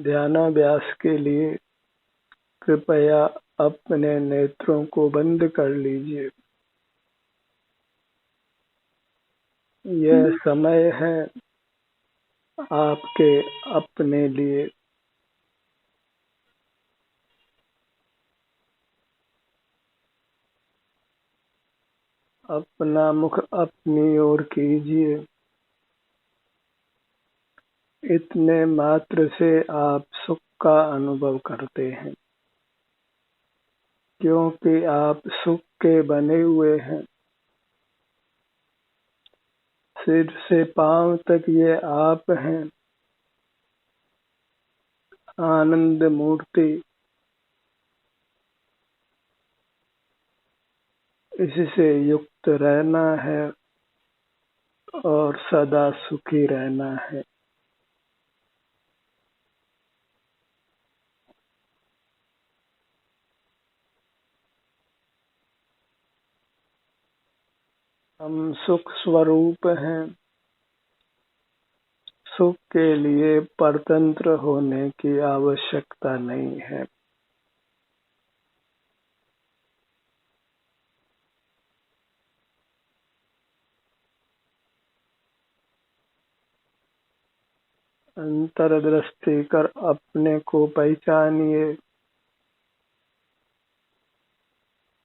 ध्यानाभ्यास के लिए कृपया अपने नेत्रों को बंद कर लीजिए। यह समय है आपके अपने लिए। अपना मुख अपनी ओर कीजिए। इतने मात्र से आप सुख का अनुभव करते हैं, क्योंकि आप सुख के बने हुए हैं। सिर से पांव तक ये आप हैं, आनंद मूर्ति। इससे युक्त रहना है और सदा सुखी रहना है। हम सुख स्वरूप हैं। सुख के लिए परतंत्र होने की आवश्यकता नहीं है। अंतर्दृष्टि कर अपने को पहचानिए।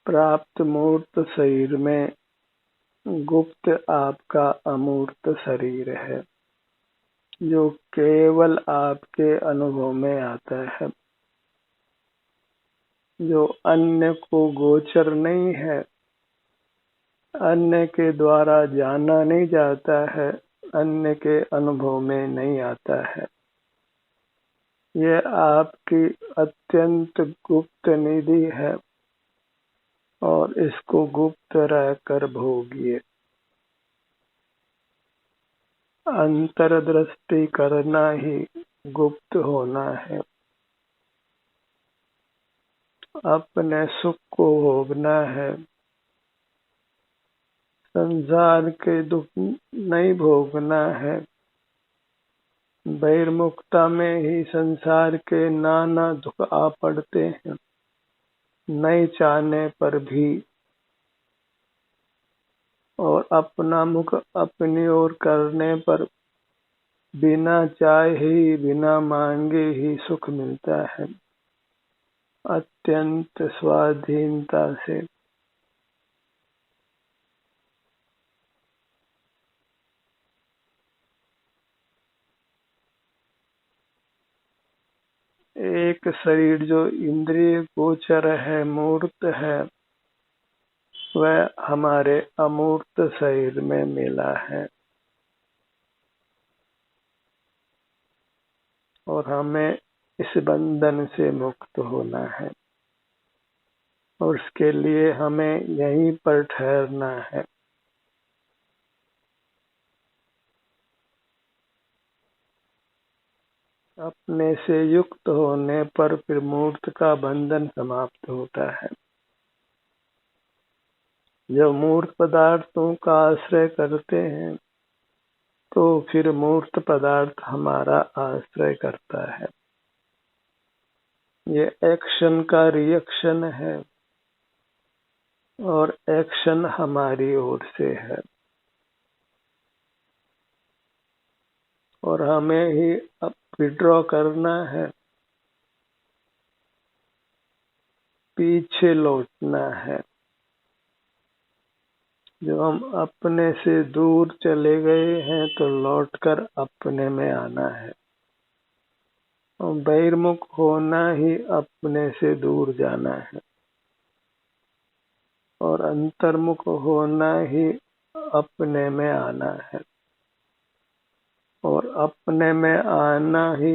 प्राप्त मूर्त शरीर में गुप्त आपका अमूर्त शरीर है, जो केवल आपके अनुभव में आता है, जो अन्य को गोचर नहीं है, अन्य के द्वारा जाना नहीं जाता है, अन्य के अनुभव में नहीं आता है। यह आपकी अत्यंत गुप्त निधि है और इसको गुप्त रहकर भोगिए। अंतर्दृष्टि करना ही गुप्त होना है। अपने सुख को भोगना है। संसार के दुख नहीं भोगना है। बहिर्मुखता में ही संसार के नाना दुख आ पड़ते हैं, नहीं चाहने पर भी। और अपना मुख अपनी ओर करने पर बिना चाहे ही बिना मांगे ही सुख मिलता है, अत्यंत स्वाधीनता से। एक शरीर जो इंद्रिय गोचर है, मूर्त है, वह हमारे अमूर्त शरीर में मिला है और हमें इस बंधन से मुक्त होना है और उसके लिए हमें यहीं पर ठहरना है। अपने से युक्त होने पर फिर मूर्त का बंधन समाप्त होता है। जब मूर्त पदार्थों का आश्रय करते हैं तो फिर मूर्त पदार्थ हमारा आश्रय करता है। ये एक्शन का रिएक्शन है और एक्शन हमारी ओर से है और हमें ही अब विड्रॉ करना है, पीछे लौटना है। जब हम अपने से दूर चले गए हैं तो लौटकर अपने में आना है और बहिर्मुख होना ही अपने से दूर जाना है और अंतर्मुख होना ही अपने में आना है और अपने में आना ही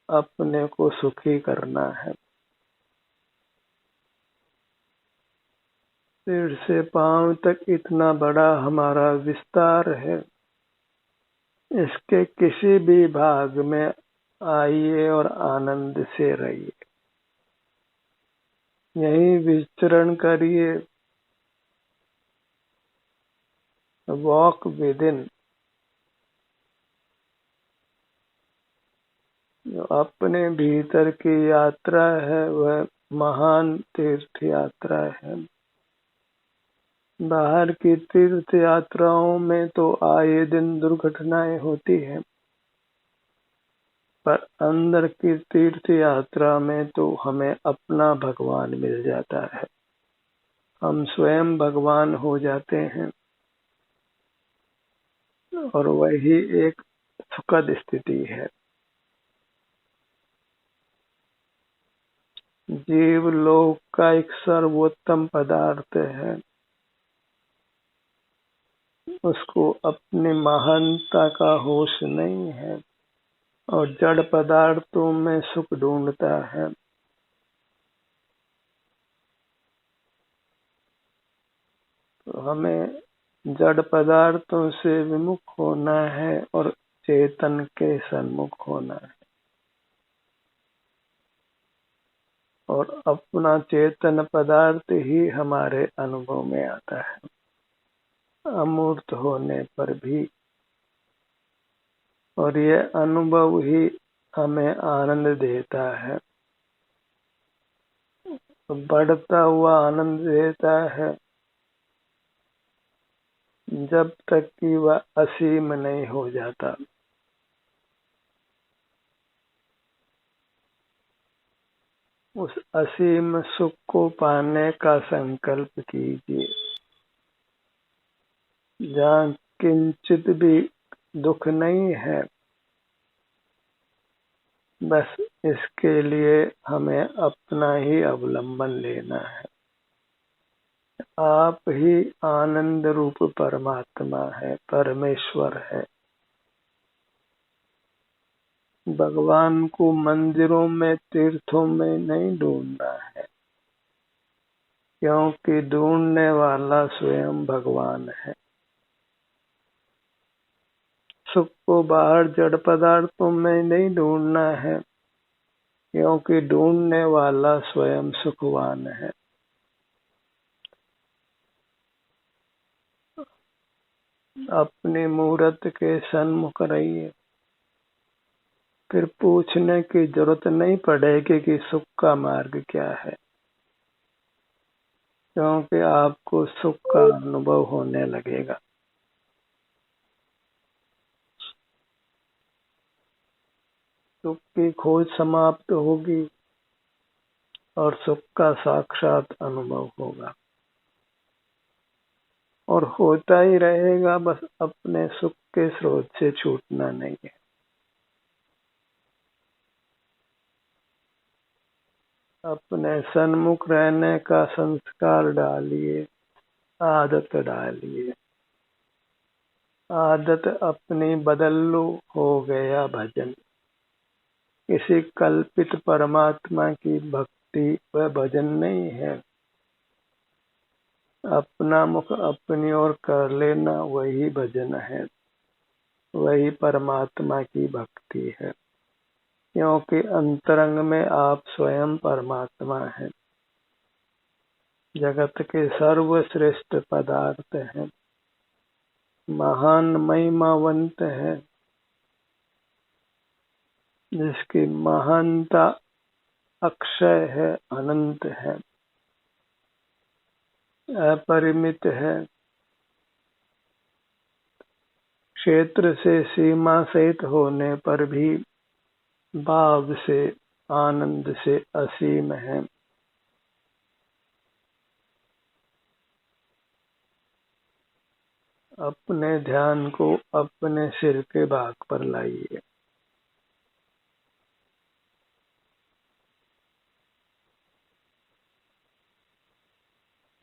अपने को सुखी करना है। सिर से पांव तक इतना बड़ा हमारा विस्तार है। इसके किसी भी भाग में आइए और आनंद से रहिए। यहीं विचरण करिए। Walk with in. जो अपने भीतर की यात्रा है वह महान तीर्थ यात्रा है। बाहर की तीर्थ यात्राओं में तो आए दिन दुर्घटनाएं होती हैं, पर अंदर की तीर्थ यात्रा में तो हमें अपना भगवान मिल जाता है। हम स्वयं भगवान हो जाते हैं और वही एक सुखद स्थिति है। जीव लोक का एक सर्वोत्तम पदार्थ है, उसको अपनी महानता का होश नहीं है और जड़ पदार्थों में सुख ढूंढता है। तो हमें जड़ पदार्थों से विमुख होना है और चेतन के सन्मुख होना है और अपना चेतन पदार्थ ही हमारे अनुभव में आता है, अमूर्त होने पर भी। और यह अनुभव ही हमें आनंद देता है, बढ़ता हुआ आनंद देता है, जब तक कि वह असीम नहीं हो जाता। उस असीम सुख को पाने का संकल्प कीजिए। जहाँ किंचित भी दुख नहीं है, बस इसके लिए हमें अपना ही अवलंबन लेना है। आप ही आनंद रूप परमात्मा है, परमेश्वर है। भगवान को मंदिरों में, तीर्थों में नहीं ढूंढना है, क्योंकि ढूंढने वाला स्वयं भगवान है। सुख को बाहर जड़ पदार्थों में नहीं ढूंढना है, क्योंकि ढूंढने वाला स्वयं सुखवान है। अपनी मूर्त के सन्मुख रहिए, फिर पूछने की जरूरत नहीं पड़ेगी कि सुख का मार्ग क्या है, क्योंकि आपको सुख का अनुभव होने लगेगा। सुख की खोज समाप्त होगी और सुख का साक्षात अनुभव होगा और होता ही रहेगा। बस अपने सुख के स्रोत से छूटना नहीं है। अपने सन्मुख रहने का संस्कार डालिए, आदत डालिए। आदत अपनी बदल लो, हो गया भजन। किसी कल्पित परमात्मा की भक्ति वह भजन नहीं है। अपना मुख अपनी ओर कर लेना वही भजन है, वही परमात्मा की भक्ति है, क्योंकि अंतरंग में आप स्वयं परमात्मा हैं, जगत के सर्वश्रेष्ठ पदार्थ हैं, महान महिमावंत है, जिसकी महानता अक्षय है, अनंत है, अपरिमित है। क्षेत्र से सीमा सहित होने पर भी भाव से, आनंद से असीम है। अपने ध्यान को अपने सिर के भाग पर लाइए।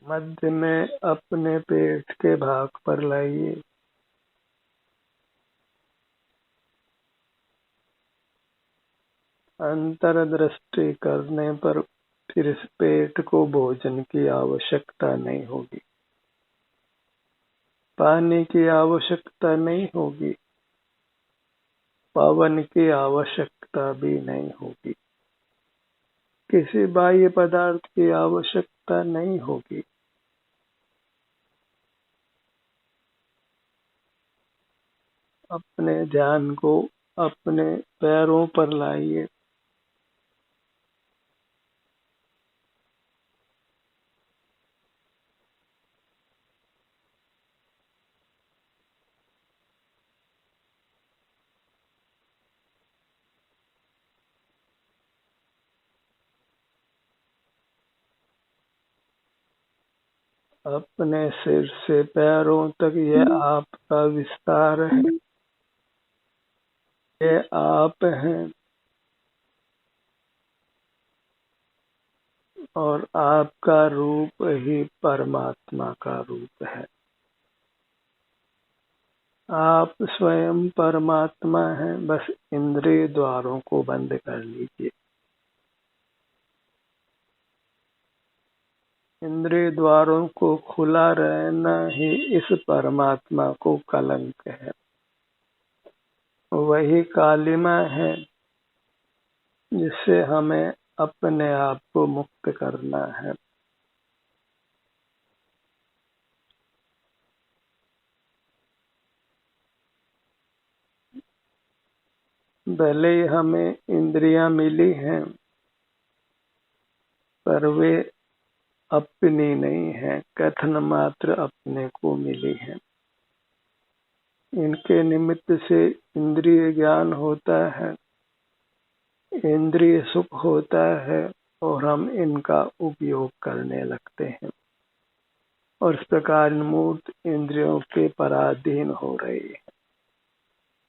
मध्य में अपने पेट के भाग पर लाइए। अंतर्दृष्टि करने पर फिर इस पेट को भोजन की आवश्यकता नहीं होगी, पानी की आवश्यकता नहीं होगी, पवन की आवश्यकता भी नहीं होगी, किसी बाह्य पदार्थ की आवश्यकता नहीं होगी। अपने ध्यान को अपने पैरों पर लाइए। अपने सिर से पैरों तक ये आपका विस्तार है, ये आप हैं और आपका रूप ही परमात्मा का रूप है। आप स्वयं परमात्मा हैं, बस इंद्रिय द्वारों को बंद कर लीजिए। इंद्रिय द्वारों को खुला रहना ही इस परमात्मा को कलंक है। वही कालिमा है जिससे हमें अपने आप को मुक्त करना है। भले ही हमें इंद्रियां मिली हैं, पर वे अपनी नहीं है, कथन मात्र अपने को मिली है। इनके निमित्त से इंद्रिय ज्ञान होता है, इंद्रिय सुख होता है और हम इनका उपयोग करने लगते हैं और इस प्रकार मूर्त इंद्रियों के पराधीन हो रही है।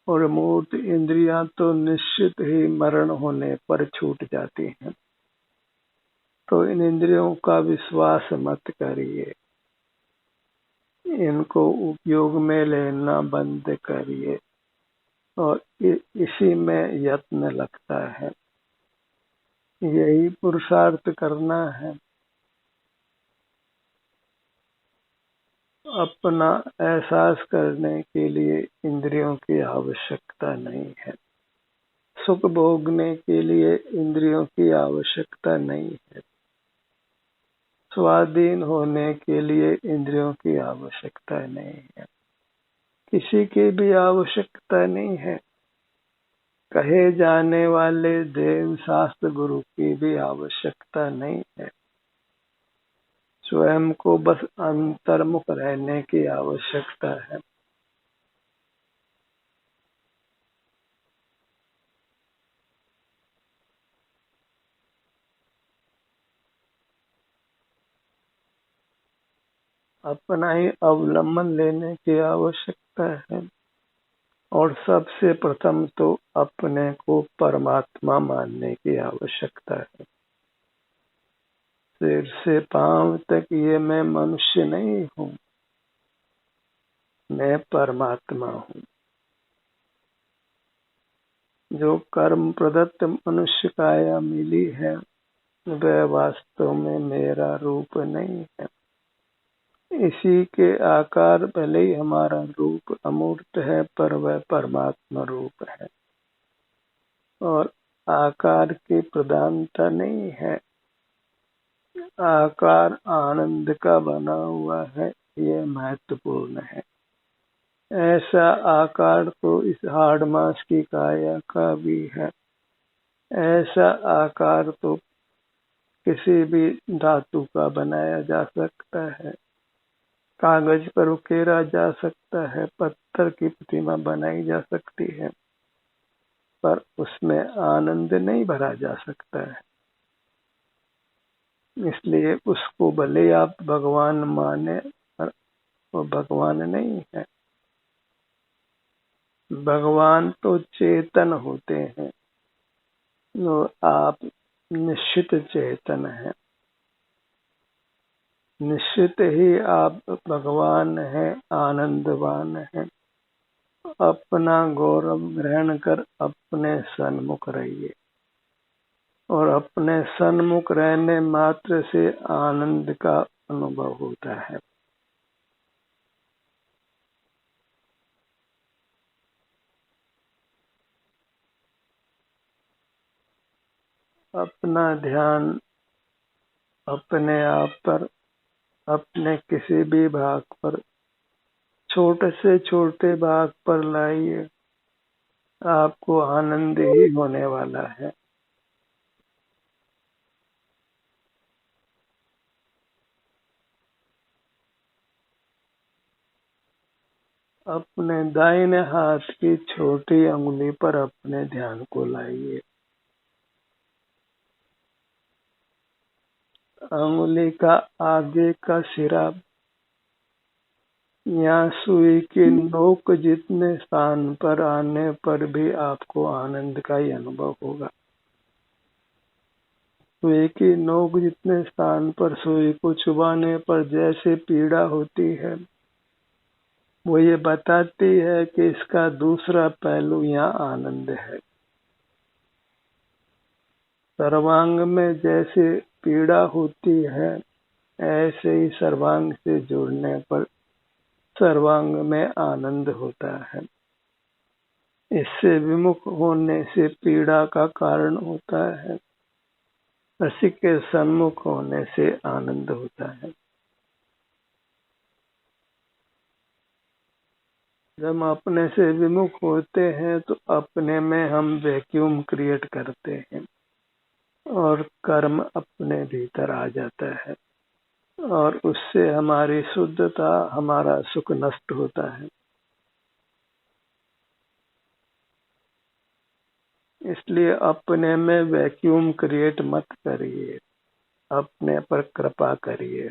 और मूर्त इंद्रियां तो निश्चित ही मरण होने पर छूट जाती हैं। तो इन इंद्रियों का विश्वास मत करिए, इनको उपयोग में लेना बंद करिए और इसी में यत्न लगता है। यही पुरुषार्थ करना है। अपना एहसास करने के लिए इंद्रियों की आवश्यकता नहीं है, सुख भोगने के लिए इंद्रियों की आवश्यकता नहीं है, स्वाधीन होने के लिए इंद्रियों की आवश्यकता नहीं है, किसी की भी आवश्यकता नहीं है। कहे जाने वाले देव शास्त्र गुरु की भी आवश्यकता नहीं है। स्वयं को बस अंतर्मुख रहने की आवश्यकता है। अपना ही अवलंबन लेने की आवश्यकता है और सबसे प्रथम तो अपने को परमात्मा मानने की आवश्यकता है। सिर से पांव तक ये मैं मनुष्य नहीं हूँ, मैं परमात्मा हूँ। जो कर्म प्रदत्त मनुष्य काया मिली है वह वास्तव में मेरा रूप नहीं है। इसी के आकार भले ही हमारा रूप अमूर्त है, पर वह परमात्मा रूप है और आकार की प्रधानता नहीं है। आकार आनंद का बना हुआ है, ये महत्वपूर्ण है। ऐसा आकार तो इस हाड़ मास की काया का भी है। ऐसा आकार तो किसी भी धातु का बनाया जा सकता है, कागज पर उकेरा जा सकता है, पत्थर की प्रतिमा बनाई जा सकती है, पर उसमें आनंद नहीं भरा जा सकता है। इसलिए उसको भले आप भगवान माने, पर वो भगवान नहीं है। भगवान तो चेतन होते हैं, तो आप निश्चित चेतन हैं। निश्चित ही आप भगवान हैं, आनंदवान हैं। अपना गौरव ग्रहण कर अपने सन्मुख रहिए और अपने सन्मुख रहने मात्र से आनंद का अनुभव होता है। अपना ध्यान अपने आप पर, अपने किसी भी भाग पर, छोटे से छोटे भाग पर लाइए। आपको आनंद ही होने वाला है। अपने दाहिने हाथ की छोटी अंगुली पर अपने ध्यान को लाइए। अंगुली का आगे का सिरा या सुई की नोक जितने स्थान पर आने पर भी आपको आनंद का ही अनुभव होगा। सुई की नोक जितने स्थान पर सुई को चुभाने पर जैसे पीड़ा होती है, वो ये बताती है कि इसका दूसरा पहलू यहाँ आनंद है। सर्वांग में जैसे पीड़ा होती है, ऐसे ही सर्वांग से जुड़ने पर सर्वांग में आनंद होता है। इससे विमुख होने से पीड़ा का कारण होता है, रसी के सन्मुख होने से आनंद होता है। जब अपने से विमुख होते हैं तो अपने में हम वैक्यूम क्रिएट करते हैं और कर्म अपने भीतर आ जाता है और उससे हमारी शुद्धता, हमारा सुख नष्ट होता है। इसलिए अपने में वैक्यूम क्रिएट मत करिए, अपने पर कृपा करिए,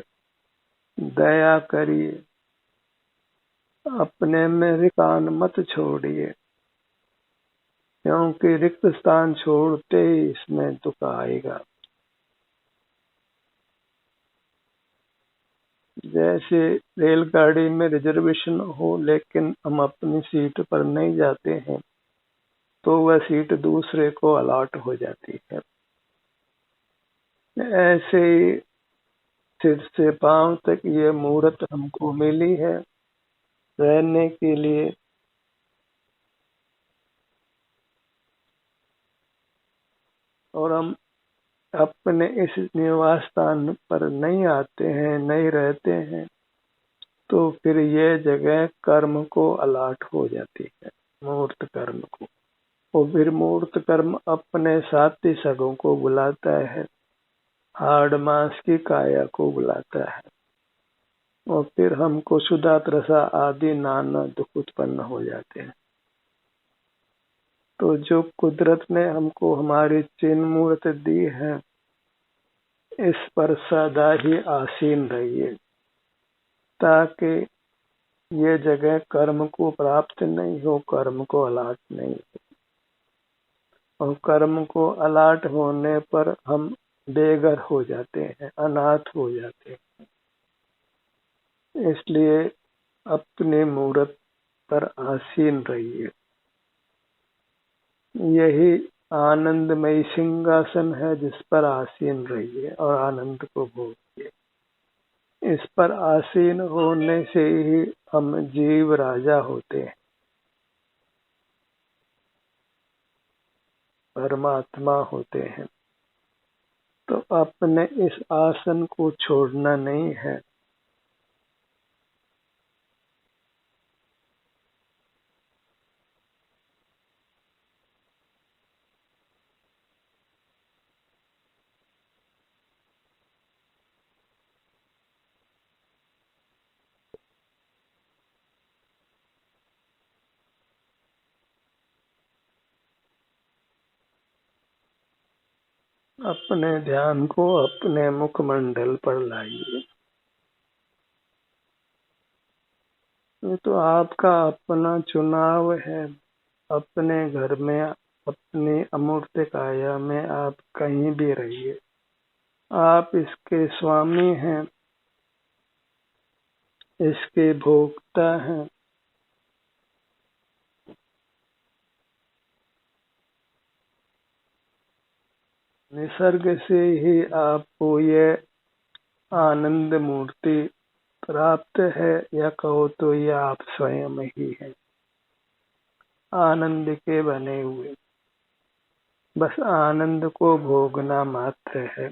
दया करिए, अपने में रिकान मत छोड़िए, क्योंकि रिक्त स्थान छोड़ते ही इसमें दुख आएगा। जैसे रेलगाड़ी में रिजर्वेशन हो लेकिन हम अपनी सीट पर नहीं जाते हैं तो वह सीट दूसरे को अलॉट हो जाती है। ऐसे ही सिर से पांव तक ये मूर्त हमको मिली है रहने के लिए, और हम अपने इस निवास स्थान पर नहीं आते हैं, नहीं रहते हैं, तो फिर ये जगह कर्म को अलॉट हो जाती है, मूर्त कर्म को। और फिर मूर्त कर्म अपने साथी सगों को बुलाता है, हाड़ मांस की काया को बुलाता है, और फिर हमको क्षुधा त्रसा आदि नाना दुख उत्पन्न हो जाते हैं। तो जो कुदरत ने हमको हमारी चिन्ह मूर्त दी है, इस पर सदा ही आसीन रहिए, ताकि ये जगह कर्म को प्राप्त नहीं हो, कर्म को अलाट नहीं हो। और कर्म को अलाट होने पर हम बेघर हो जाते हैं, अनाथ हो जाते हैं। इसलिए अपने मूर्त पर आसीन रहिए। यही आनंदमयी सिंहासन है जिस पर आसीन रहिए और आनंद को भोगिए। इस पर आसीन होने से ही हम जीव राजा होते हैं, परमात्मा होते हैं। तो अपने इस आसन को छोड़ना नहीं है। अपने ध्यान को अपने मुखमंडल पर लाइए। ये तो आपका अपना चुनाव है। अपने घर में, अपनी अमूर्त काया में आप कहीं भी रहिए, आप इसके स्वामी हैं, इसके भोक्ता हैं। निसर्ग से ही आपको ये आनंद मूर्ति प्राप्त है, या कहो तो ये आप स्वयं ही है, आनंद के बने हुए। बस आनंद को भोगना मात्र है,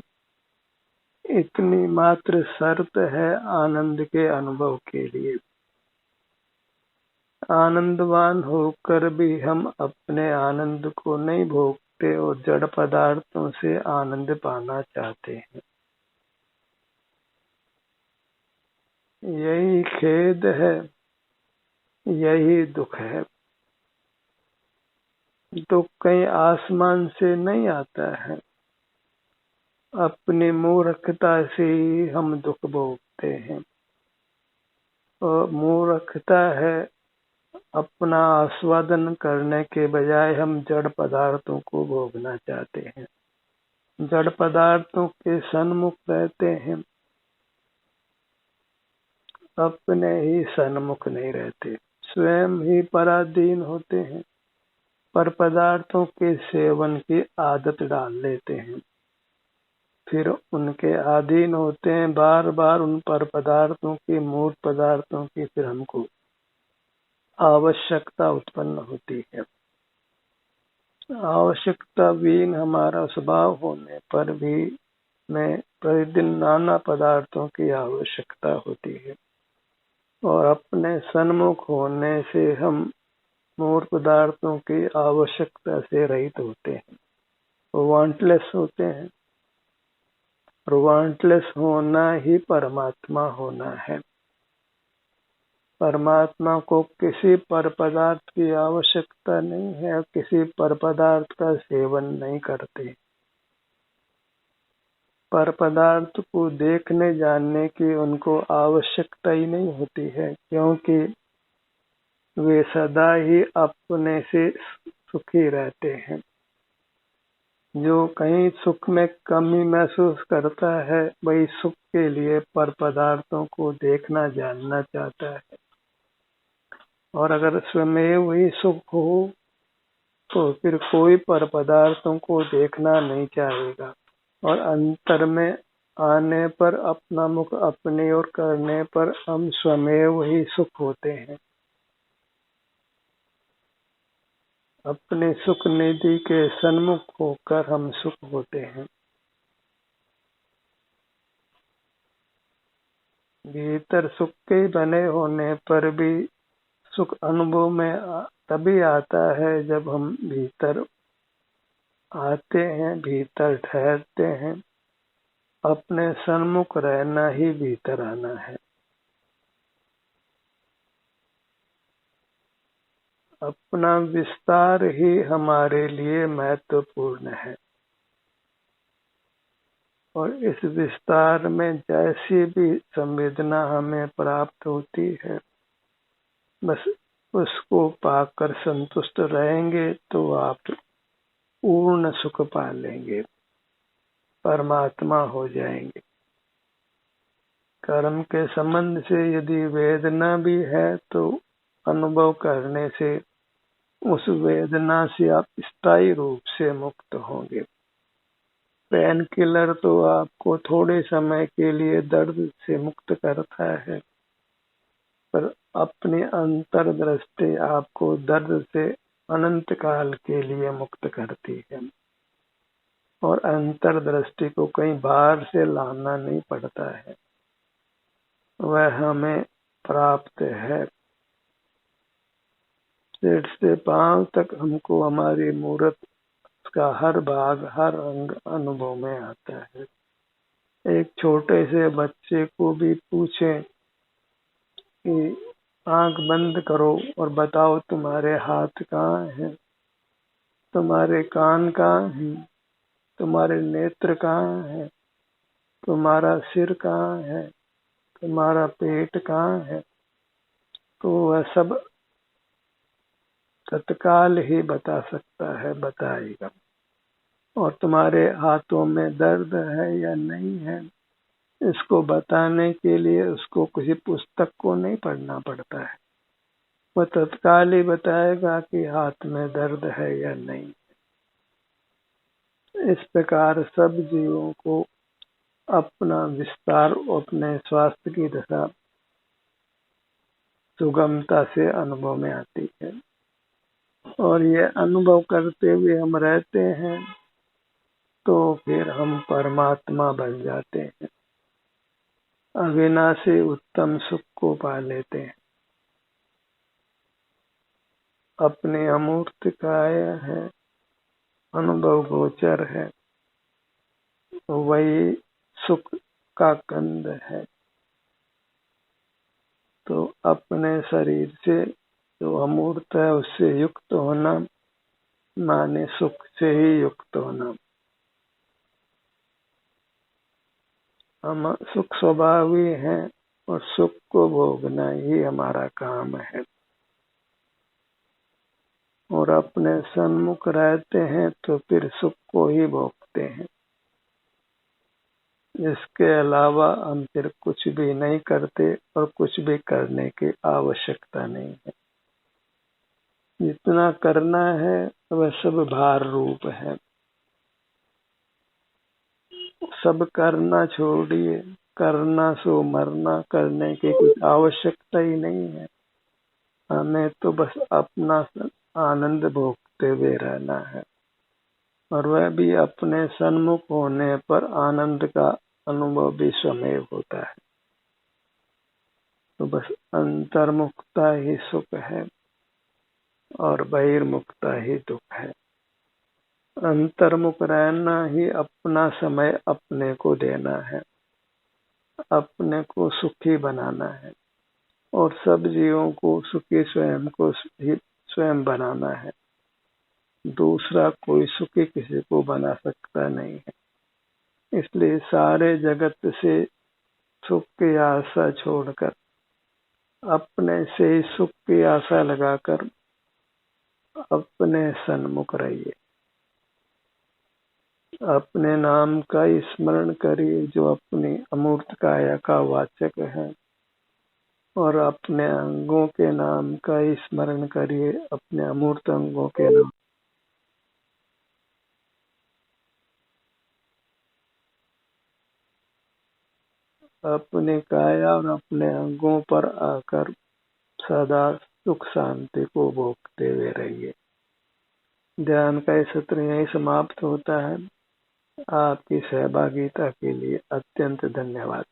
इतनी मात्र शर्त है आनंद के अनुभव के लिए। आनंदवान होकर भी हम अपने आनंद को नहीं भोगते और जड़ पदार्थों से आनंद पाना चाहते हैं। यही खेद है, यही दुख है। दुख कहीं आसमान से नहीं आता है, अपनी मूर्खता से ही हम दुख भोगते हैं। और मूर्खता है अपना आस्वादन करने के बजाय हम जड़ पदार्थों को भोगना चाहते हैं, जड़ पदार्थों के सन्मुख रहते हैं, अपने ही सन्मुख नहीं रहते, स्वयं ही पराधीन होते हैं, पर पदार्थों के सेवन की आदत डाल लेते हैं, फिर उनके अधीन होते हैं, बार बार उन पर पदार्थों की, मूर्त पदार्थों की फिर हमको आवश्यकता उत्पन्न होती है। आवश्यकता विहीन हमारा स्वभाव होने पर भी में प्रतिदिन नाना पदार्थों की आवश्यकता होती है, और अपने सन्मुख होने से हम मूर्त पदार्थों की आवश्यकता से रहित होते हैं, वांटलेस होते हैं। और वांटलेस होना ही परमात्मा होना है। परमात्मा को किसी पर पदार्थ की आवश्यकता नहीं है, किसी पर पदार्थ का सेवन नहीं करते। पर पदार्थ को देखने जानने की उनको आवश्यकता ही नहीं होती है, क्योंकि वे सदा ही अपने से सुखी रहते हैं। जो कहीं सुख में कमी महसूस करता है, वही सुख के लिए पर पदार्थों को देखना जानना चाहता है। और अगर स्वयं ही सुख हो तो फिर कोई पर पदार्थों को देखना नहीं चाहेगा, और अंतर में आने पर अपना मुख अपनी ओर करने पर हम स्वयं ही सुख होते हैं। अपने सुख निधि के सन्मुख होकर हम सुख होते हैं। भीतर सुख के बने होने पर भी सुख अनुभव में तभी आता है जब हम भीतर आते हैं, भीतर ठहरते हैं। अपने सन्मुख रहना ही भीतर आना है। अपना विस्तार ही हमारे लिए महत्वपूर्ण है, और इस विस्तार में जैसी भी संवेदना हमें प्राप्त होती है, बस उसको पाकर संतुष्ट रहेंगे तो आप पूर्ण सुख पा लेंगे, परमात्मा हो जाएंगे। कर्म के संबंध से यदि वेदना भी है तो अनुभव करने से उस वेदना से आप स्थायी रूप से मुक्त होंगे। पेन किलर तो आपको थोड़े समय के लिए दर्द से मुक्त करता है, पर अपनी अंतर्दृष्टि आपको दर्द से अनंत काल के लिए मुक्त करती है। और अंतर्दृष्टि को कहीं बाहर से लाना नहीं पड़ता है, वह हमें प्राप्त है। सिर से पांव तक हमको हमारी मूर्त का हर भाग, हर अंग अनुभव में आता है। एक छोटे से बच्चे को भी पूछें कि आंख बंद करो और बताओ तुम्हारे हाथ कहाँ हैं, तुम्हारे कान कहाँ हैं, तुम्हारे नेत्र कहाँ हैं, तुम्हारा सिर कहाँ है, तुम्हारा पेट कहाँ है, तो वह सब तत्काल ही बता सकता है, बताएगा। और तुम्हारे हाथों में दर्द है या नहीं है, इसको बताने के लिए उसको किसी पुस्तक को नहीं पढ़ना पड़ता है, वह तत्काल ही बताएगा कि हाथ में दर्द है या नहीं। इस प्रकार सब जीवों को अपना विस्तार, अपने स्वास्थ्य की दशा सुगमता से अनुभव में आती है, और ये अनुभव करते हुए हम रहते हैं तो फिर हम परमात्मा बन जाते हैं, अविनाशी उत्तम सुख को पा लेते हैं। अपनी अमूर्त काया है, अनुभव गोचर है, वही सुख का कंद है। तो अपने शरीर से जो अमूर्त है उससे युक्त होना माने सुख से ही युक्त होना। हम सुख स्वभावी हैं और सुख को भोगना ही हमारा काम है। और अपने सन्मुख रहते हैं तो फिर सुख को ही भोगते हैं। इसके अलावा हम फिर कुछ भी नहीं करते और कुछ भी करने की आवश्यकता नहीं है। जितना करना है वह सब भार रूप है। सब करना छोड़िए, करना सो मरना, करने की कुछ आवश्यकता ही नहीं है। हमें तो बस अपना आनंद भोगते हुए रहना है, और वह भी अपने सन्मुख होने पर आनंद का अनुभव भी स्वयं होता है। तो बस अंतर्मुखता ही सुख है और बहिर्मुखता ही दुख है। अंतर्मुख रहना ही अपना समय अपने को देना है, अपने को सुखी बनाना है, और सब जीवों को सुखी स्वयं को ही स्वयं बनाना है। दूसरा कोई सुखी किसी को बना सकता नहीं है। इसलिए सारे जगत से सुख की आशा छोड़कर अपने से ही सुख की आशा लगाकर अपने सन्मुख रहिए। अपने नाम का स्मरण करिए जो अपनी अमूर्त काया का वाचक है, और अपने अंगों के नाम का स्मरण करिए अपने अमूर्त अंगों के नाम। अपने काया और अपने अंगों पर आकर सदा सुख शांति को भोगते हुए रहिए। ध्यान का ये सत्र यही समाप्त होता है। आपकी सहभागिता के लिए अत्यंत धन्यवाद।